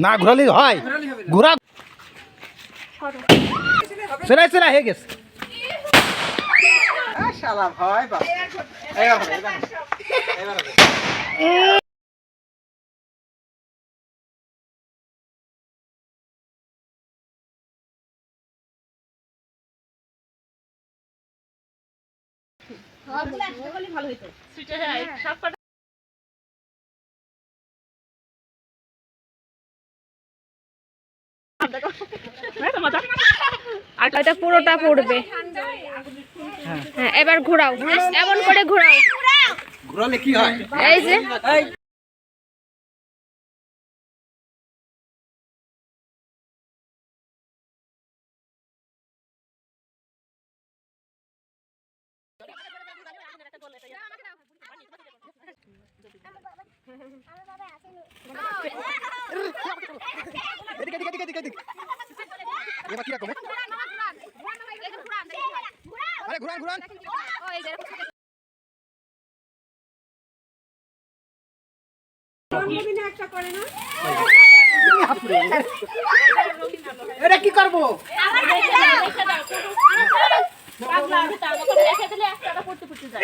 না ঘোরালি হয় ঘোরা সেলাই সেলাই হয়ে গেছে শালা ভয় বাবা ভালো হইতো এটা পুরোটা পড়বে। হ্যাঁ এবার ঘোরাও, এমন করে ঘোরাও। ঘোরালে কি হয়? এই যে এবার কি রকম? আরে ঘুরান ঘুরান। এটা কি করবো? রেখে দিলে একটা পড়তে যায়।